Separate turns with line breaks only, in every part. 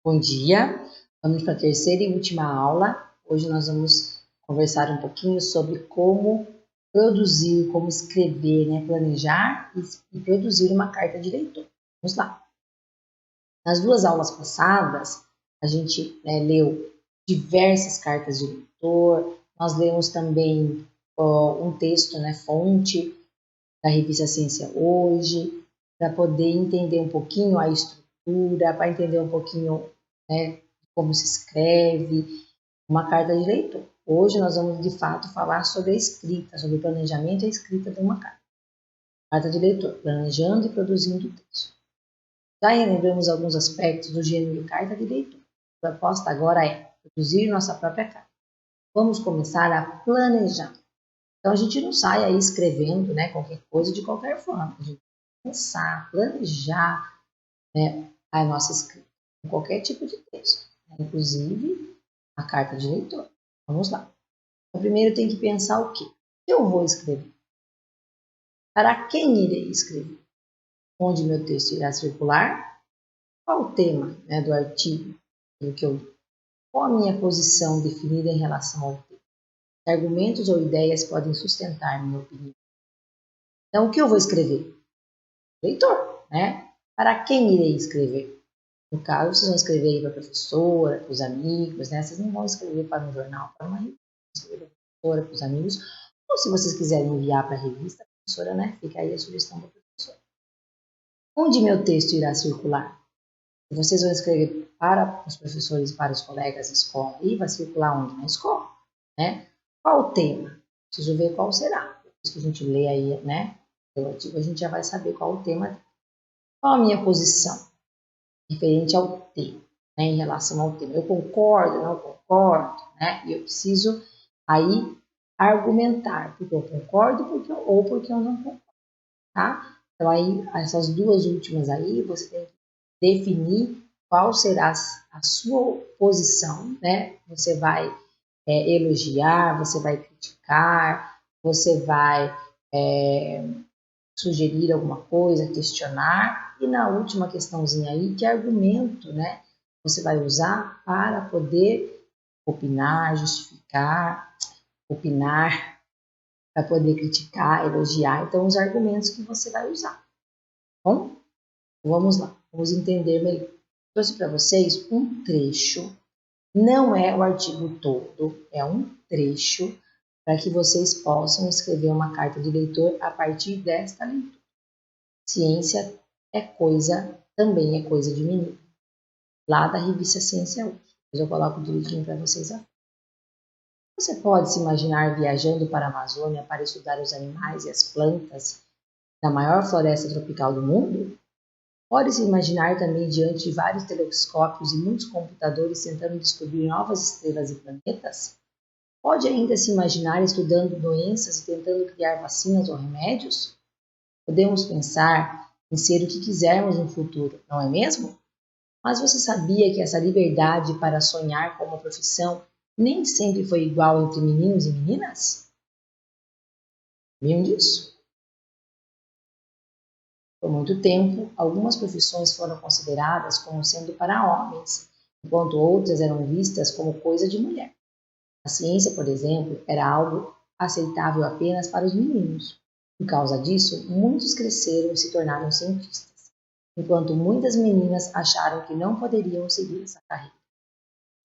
Bom dia, vamos para a terceira e última aula. Hoje nós vamos conversar um pouquinho sobre como produzir, como escrever, planejar e produzir uma carta de leitor. Vamos lá. Nas duas aulas passadas, a gente leu diversas cartas de leitor, nós lemos também um texto, fonte da revista Ciência Hoje, para poder entender um pouquinho a estrutura, para entender um pouquinho como se escreve uma carta de leitor. Hoje nós vamos, de fato, falar sobre a escrita, sobre o planejamento e a escrita de uma carta. Carta de leitor, planejando e produzindo o texto. Já lembramos alguns aspectos do gênero de carta de leitor. A proposta agora é produzir nossa própria carta. Vamos começar a planejar. Então, a gente não sai aí escrevendo qualquer coisa de qualquer forma. A gente vai pensar, planejar a nossa escrita, com qualquer tipo de texto, inclusive a carta de leitor. Vamos lá. Então, primeiro tem que pensar o quê? Eu vou escrever. Para quem irei escrever? Onde meu texto irá circular? Qual o tema do artigo? Qual a minha posição definida em relação ao tema? Que argumentos ou ideias podem sustentar minha opinião? Então, o que eu vou escrever? Leitor, Para quem irei escrever? No caso, vocês vão escrever para a professora, para os amigos, Vocês não vão escrever para um jornal, para uma revista, escrever para a professora, para os amigos. Ou se vocês quiserem enviar para a revista, a professora, fica aí a sugestão da professora. Onde meu texto irá circular? Vocês vão escrever para os professores e para os colegas da escola. E vai circular onde? Na escola, Qual o tema? Preciso ver qual será. Depois que a gente lê aí, o artigo, a gente já vai saber qual o tema. Qual a minha posição referente ao tema, em relação ao tema? Eu concordo, não concordo, E eu preciso aí argumentar, porque eu concordo ou porque eu não concordo, tá? Então aí, essas duas últimas aí, você tem que definir qual será a sua posição, Você vai elogiar, você vai criticar, você vai sugerir alguma coisa, questionar, e na última questãozinha aí, que argumento, você vai usar para poder opinar, justificar, para poder criticar, elogiar. Então, os argumentos que você vai usar. Bom, vamos lá, vamos entender melhor. Trouxe para vocês um trecho, não é o artigo todo, é um trecho, para que vocês possam escrever uma carta de leitor a partir desta leitura. Ciência também é coisa de menino. Lá da revista Ciência Hoje. Depois eu coloco direitinho para vocês aqui. Você pode se imaginar viajando para a Amazônia para estudar os animais e as plantas da maior floresta tropical do mundo? Pode se imaginar também diante de vários telescópios e muitos computadores tentando descobrir novas estrelas e planetas? Pode ainda se imaginar estudando doenças e tentando criar vacinas ou remédios? Podemos pensar em ser o que quisermos no futuro, não é mesmo? Mas você sabia que essa liberdade para sonhar com uma profissão nem sempre foi igual entre meninos e meninas? Sabiam disso? Por muito tempo, algumas profissões foram consideradas como sendo para homens, enquanto outras eram vistas como coisa de mulher. A ciência, por exemplo, era algo aceitável apenas para os meninos. Por causa disso, muitos cresceram e se tornaram cientistas, enquanto muitas meninas acharam que não poderiam seguir essa carreira.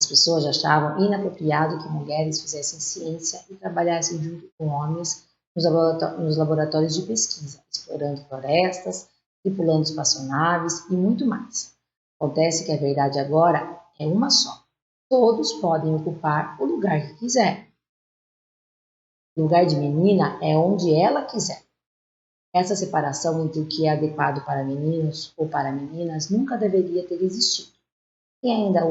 As pessoas achavam inapropriado que mulheres fizessem ciência e trabalhassem junto com homens nos laboratórios de pesquisa, explorando florestas, tripulando espaçonaves e muito mais. Acontece que a verdade agora é uma só. Todos podem ocupar o lugar que quiserem. O lugar de menina é onde ela quiser. Essa separação entre o que é adequado para meninos ou para meninas nunca deveria ter existido. Quem ainda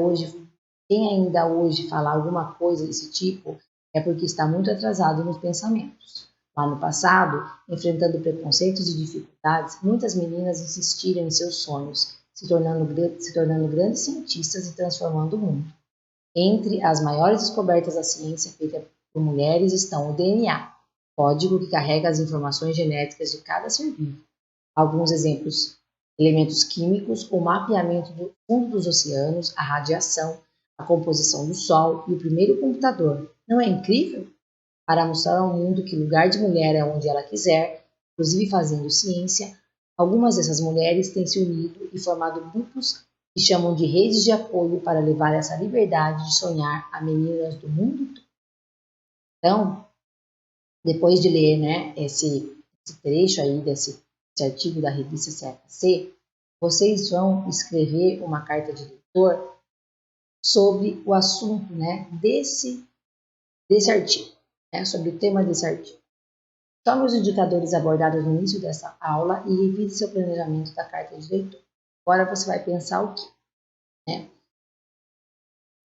hoje fala alguma coisa desse tipo é porque está muito atrasado nos pensamentos. Lá no passado, enfrentando preconceitos e dificuldades, muitas meninas insistiram em seus sonhos, se tornando grandes cientistas e transformando o mundo. Entre as maiores descobertas da ciência feita por mulheres estão o DNA, código que carrega as informações genéticas de cada ser vivo. Alguns exemplos elementos químicos, o mapeamento do fundo dos oceanos, a radiação, a composição do Sol e o primeiro computador. Não é incrível? Para mostrar ao mundo que lugar de mulher é onde ela quiser, inclusive fazendo ciência, algumas dessas mulheres têm se unido e formado grupos que chamam de redes de apoio para levar essa liberdade de sonhar a meninas do mundo todo. Então, depois de ler, né, esse trecho aí desse artigo da revista CFC, vocês vão escrever uma carta de leitor sobre o assunto, né, desse artigo, né, sobre o tema desse artigo. Tome os indicadores abordados no início dessa aula e revise seu planejamento da carta de leitor. Agora você vai pensar o quê? Né?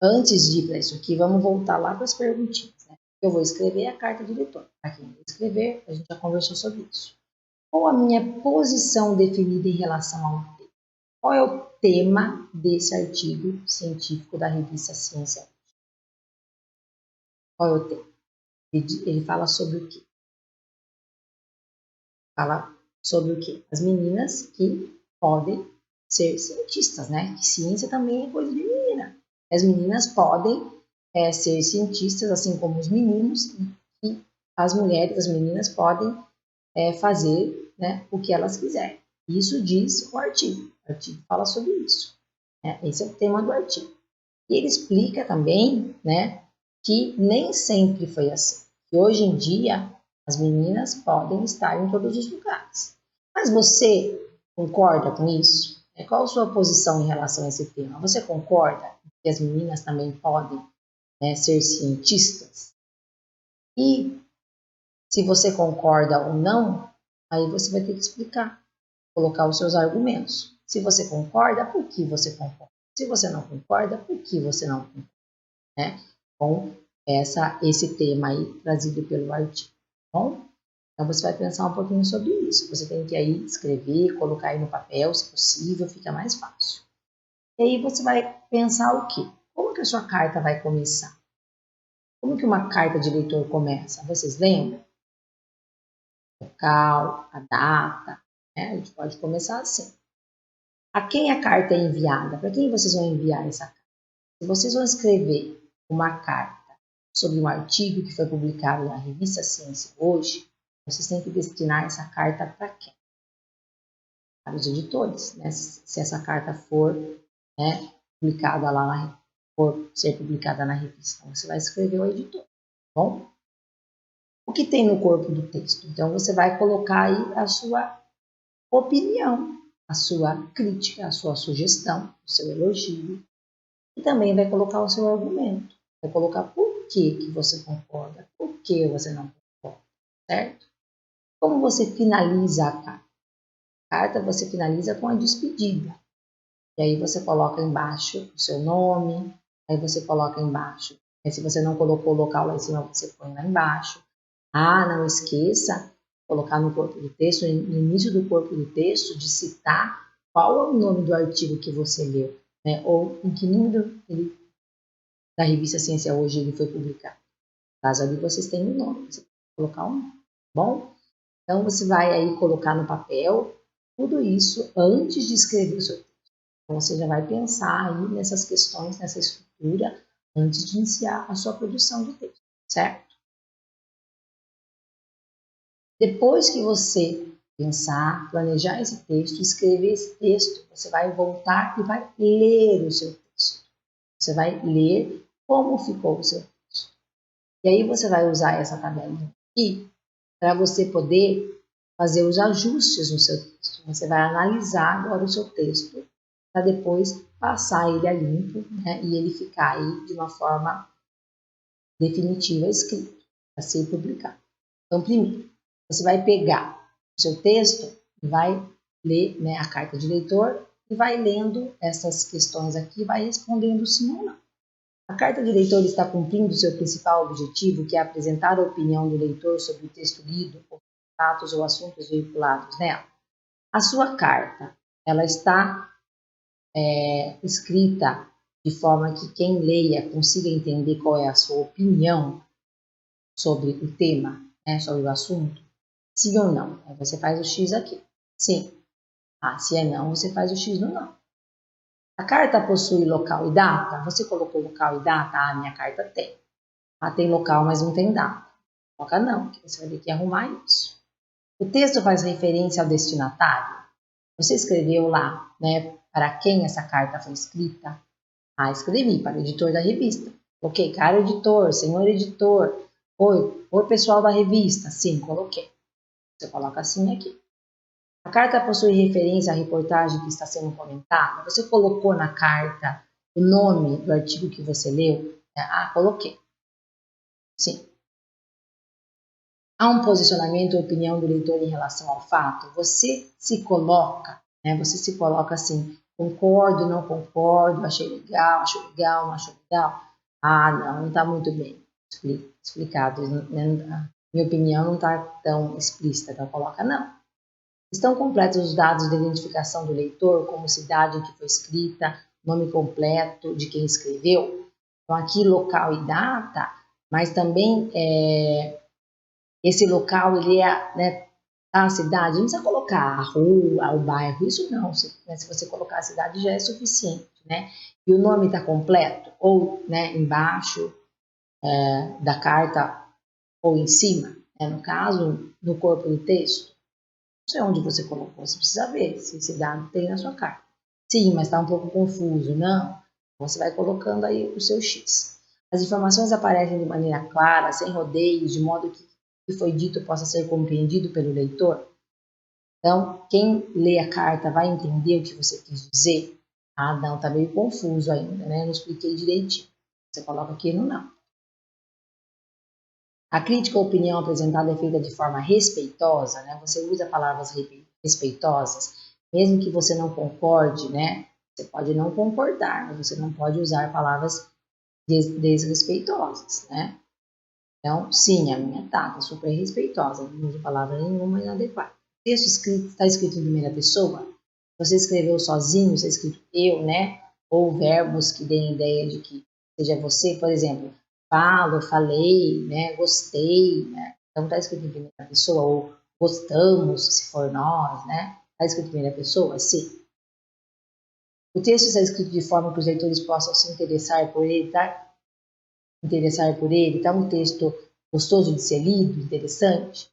Antes de ir para isso aqui, vamos voltar lá para as perguntinhas. Né? Eu vou escrever a carta de leitor. Para quem vai escrever, a gente já conversou sobre isso. Qual a minha posição definida em relação ao tema? Qual é o tema desse artigo científico da revista Ciência? Qual é o tema? Ele fala sobre o quê? Fala sobre o quê? As meninas que podem ser cientistas, né? Que ciência também é coisa de menina. As meninas podem ser cientistas, assim como os meninos, e as mulheres, as meninas podem fazer, né, o que elas quiserem. Isso diz o artigo. O artigo fala sobre isso. Né? Esse é o tema do artigo. E ele explica também, né, que nem sempre foi assim. Que hoje em dia as meninas podem estar em todos os lugares. Mas você concorda com isso? Qual a sua posição em relação a esse tema? Você concorda que as meninas também podem ser cientistas? E se você concorda ou não, aí você vai ter que explicar, colocar os seus argumentos. Se você concorda, por que você concorda? Se você não concorda, por que você não concorda? Né? Com esse tema aí trazido pelo artigo. Tá bom? Então você vai pensar um pouquinho sobre isso. Você tem que aí escrever, colocar aí no papel, se possível, fica mais fácil. E aí você vai pensar o quê? Como que a sua carta vai começar? Como que uma carta de leitor começa? Vocês lembram? O local, a data, né? A gente pode começar assim. A quem a carta é enviada? Para quem vocês vão enviar essa carta? Se vocês vão escrever uma carta sobre um artigo que foi publicado na revista Ciência hoje, vocês têm que destinar essa carta para quem? Para os editores, né? Se essa carta for, né, publicada lá, for ser publicada na revista, então você vai escrever o editor, tá bom? O que tem no corpo do texto? Então você vai colocar aí a sua opinião, a sua crítica, a sua sugestão, o seu elogio, e também vai colocar o seu argumento. Vai colocar por que você concorda, por que você não concorda, certo? Como você finaliza a carta? A carta você finaliza com a despedida. E aí você coloca embaixo o seu nome, aí você coloca embaixo. Aí se você não colocou o local lá em cima, você põe lá embaixo. Ah, não esqueça, colocar no corpo do texto, no início do corpo do texto, de citar qual é o nome do artigo que você leu, né? Ou em que número da revista Ciência Hoje ele foi publicado. Caso ali vocês tenham o nome, você pode colocar um nome, tá bom? Então você vai aí colocar no papel tudo isso antes de escrever o seu texto. Então você já vai pensar aí nessas questões, nessa estrutura, antes de iniciar a sua produção de texto, certo? Depois que você pensar, planejar esse texto, escrever esse texto, você vai voltar e vai ler o seu texto. Você vai ler como ficou o seu texto. E aí você vai usar essa tabelinha aqui para você poder fazer os ajustes no seu texto. Você vai analisar agora o seu texto para depois passar ele a limpo, né, e ele ficar aí de uma forma definitiva escrito, para ser publicado. Então, primeiro, você vai pegar o seu texto e vai ler, né, a carta de leitor e vai lendo essas questões aqui e vai respondendo sim ou não. A carta de leitor está cumprindo seu principal objetivo, que é apresentar a opinião do leitor sobre o texto lido, os fatos ou assuntos veiculados nela. A sua carta, ela está escrita de forma que quem leia consiga entender qual é a sua opinião sobre o tema, né, sobre o assunto? Sim ou não? Aí você faz o X aqui. Sim. Se é não, você faz o X no não. A carta possui local e data? Você colocou local e data? Minha carta tem. Tem local, mas não tem data. Coloca não, que você vai ter que arrumar isso. O texto faz referência ao destinatário? Você escreveu lá, né, para quem essa carta foi escrita? Escrevi, para o editor da revista. Ok, caro editor, senhor editor. Oi, pessoal da revista. Sim, coloquei. Você coloca assim aqui. A carta possui referência à reportagem que está sendo comentada? Você colocou na carta o nome do artigo que você leu? Coloquei. Sim. Há um posicionamento ou opinião do leitor em relação ao fato? Você se coloca, né? Você se coloca assim, concordo, não concordo, achei legal, não achou legal? Não está muito bem explicado. Né? Minha opinião não está tão explícita, então coloca não. Estão completos os dados de identificação do leitor, como cidade em que foi escrita, nome completo de quem escreveu? Então aqui local e data, mas também esse local, ele é, né, a cidade, não precisa colocar a rua, o bairro, isso não, se você colocar a cidade já é suficiente, né? E o nome está completo, ou né, embaixo da carta, ou em cima, né? No caso, no corpo do texto, não sei onde você colocou, você precisa ver se esse dado tem na sua carta. Sim, mas está um pouco confuso, não? Você vai colocando aí o seu X. As informações aparecem de maneira clara, sem rodeios, de modo que o que foi dito possa ser compreendido pelo leitor. Então, quem lê a carta vai entender o que você quis dizer? Não, está meio confuso ainda, né? Não expliquei direitinho. Você coloca aqui no não. A crítica ou opinião apresentada é feita de forma respeitosa, né? Você usa palavras respeitosas, mesmo que você não concorde, né? Você pode não concordar, mas você não pode usar palavras desrespeitosas, né? Então, sim, a minha tá super respeitosa, não uso palavra nenhuma inadequada. O texto está escrito em primeira pessoa? Você escreveu sozinho, está escrito eu, né? Ou verbos que deem ideia de que seja você, por exemplo, falo, falei, né? Gostei, né? Então está escrito em primeira pessoa, ou gostamos, se for nós, né? Está escrito em primeira pessoa? Sim. O texto está escrito de forma que os leitores possam se interessar por ele, tá? Tá um texto gostoso de ser lido, interessante.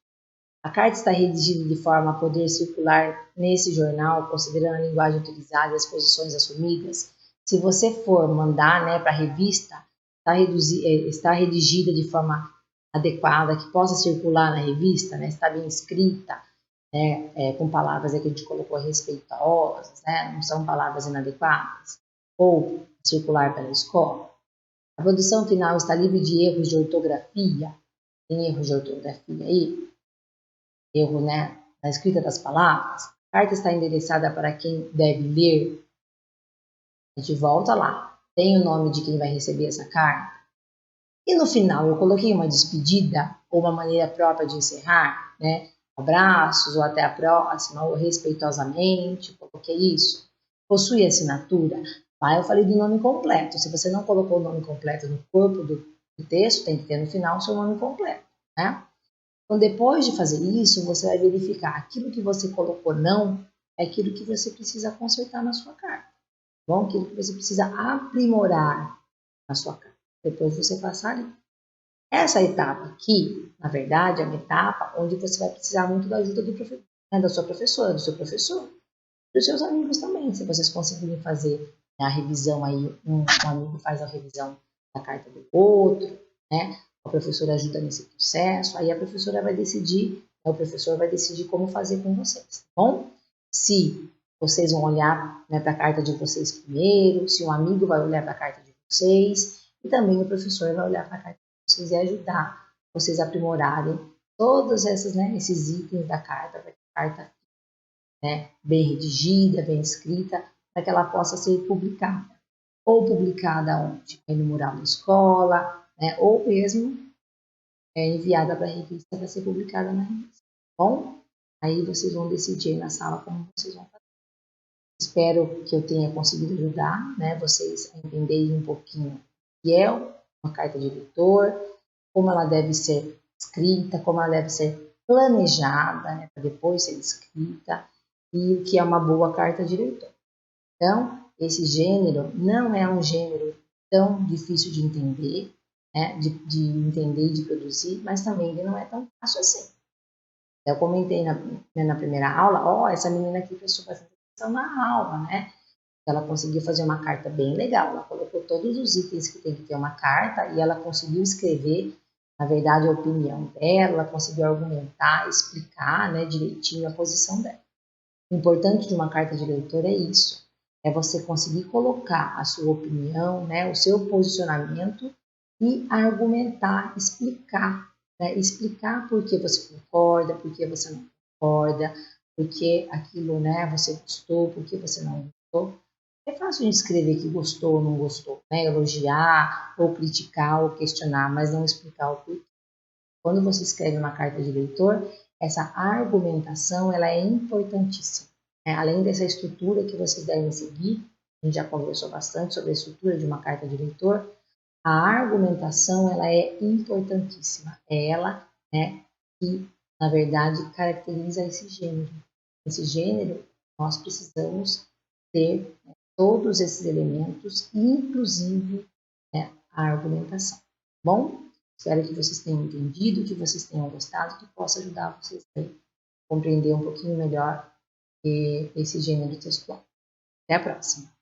A carta está redigida de forma a poder circular nesse jornal, considerando a linguagem utilizada e as posições assumidas. Se você for mandar, né, para a revista, está redigida de forma adequada, que possa circular na revista, né, está bem escrita, né, com palavras que a gente colocou respeitosas, né, não são palavras inadequadas, ou circular pela escola. A produção final está livre de erros de ortografia. Tem erros de ortografia aí? Erro, né, na escrita das palavras. A carta está endereçada para quem deve ler. A gente volta lá. Tem o nome de quem vai receber essa carta. E no final eu coloquei uma despedida ou uma maneira própria de encerrar, né? Abraços ou até a próxima, ou respeitosamente, coloquei isso. Possui assinatura? Lá eu falei do nome completo. Se você não colocou o nome completo no corpo do texto, tem que ter no final o seu nome completo, né? Então, depois de fazer isso, você vai verificar aquilo que você colocou não é aquilo que você precisa consertar na sua carta. Bom, aquilo que você precisa aprimorar na sua carta. Depois você passar ali. Essa etapa aqui, na verdade, é uma etapa onde você vai precisar muito da ajuda do professor, né, da sua professora, do seu professor, dos seus amigos também. Se vocês conseguirem fazer a revisão aí, um amigo faz a revisão da carta do outro, né? A professora ajuda nesse processo, aí a professora vai decidir, o professor vai decidir como fazer com vocês, tá bom? Se vocês vão olhar, né, para a carta de vocês primeiro, se um amigo vai olhar para a carta de vocês, e também o professor vai olhar para a carta de vocês e ajudar vocês a aprimorarem todos esses, né, esses itens da carta, para que a carta, né, bem redigida, bem escrita, para que ela possa ser publicada. Ou publicada onde? No mural da escola, né, ou mesmo enviada para a revista para ser publicada na revista. Bom, aí vocês vão decidir na sala como vocês vão fazer. Espero que eu tenha conseguido ajudar, né, vocês a entenderem um pouquinho o que é uma carta de leitor, como ela deve ser escrita, como ela deve ser planejada, né, para depois ser escrita, e o que é uma boa carta de leitor. Então, esse gênero não é um gênero tão difícil de entender, né, de entender e de produzir, mas também ele não é tão fácil assim. Eu comentei na primeira aula, essa menina aqui prestou bastante atenção na aula, né? Ela conseguiu fazer uma carta bem legal, ela colocou todos os itens que tem que ter uma carta e ela conseguiu escrever, na verdade, a opinião dela, ela conseguiu argumentar, explicar, né, direitinho a posição dela. O importante de uma carta de leitor é isso, é você conseguir colocar a sua opinião, né, o seu posicionamento e argumentar, explicar, né, explicar por que você concorda, por que você não concorda, por que aquilo, né, você gostou, por que você não gostou. É fácil de escrever que gostou ou não gostou, né, elogiar ou criticar ou questionar, mas não explicar o porquê. Quando você escreve uma carta de leitor, essa argumentação ela é importantíssima. Né? Além dessa estrutura que vocês devem seguir, a gente já conversou bastante sobre a estrutura de uma carta de leitor, a argumentação ela é importantíssima. É ela, né, que na verdade caracteriza esse gênero. Esse gênero nós precisamos ter, né, todos esses elementos, inclusive, né, a argumentação. Bom, espero que vocês tenham entendido, que vocês tenham gostado, que possa ajudar vocês a compreender um pouquinho melhor esse gênero textual. Até a próxima!